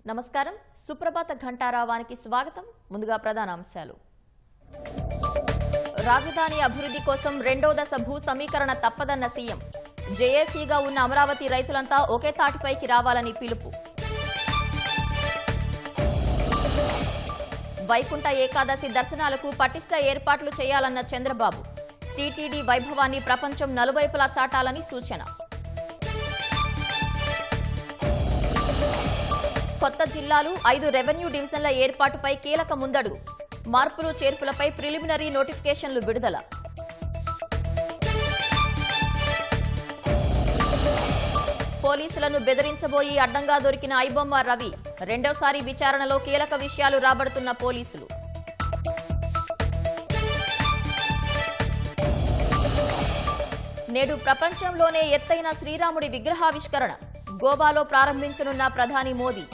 నమస్కారం సుప్రభాత ఘంటారావానికి స్వాగతం ముందుగా ప్రధాన అంశాలు రాజధాని అభివృద్ధి కోసం రెండో దశ భూ సమీకరణ తప్పదన్న సీఎం జేఏసీగా ఉన్న అమరావతి రైతులంతా ఒకే తాటిపైకి రావాలని పిలుపు వైకుంఠ ఏకాదశి దర్శనాలకు పటిష్ట ఏర్పాట్లు చేయాలన్న చంద్రబాబు టీటీడీ వైభవాన్ని ప్రపంచం నలువైపులా చాటాలని సూచన కొత్త జిల్లాలు 5 రెవెన్యూ డివిజన్ల ఏర్పాటుపై కీలక ముందడుగు మార్పులు చేర్పులపై ప్రిలిమినరీ నోటిఫికేషన్లు విడుదల పోలీసులను బెదిరించబోయి అడ్డంగా దొరికిన ఐబొమ్మ రవి రెండోసారి విచారణలో కీలక విషయాలు రాబడుతున్న పోలీసులు నేడు ప్రపంచంలోనే ఎత్తైన శ్రీరాముడి విగ్రహావిష్కరణ గోవాలో ప్రారంభించనున్న ప్రధాని మోదీ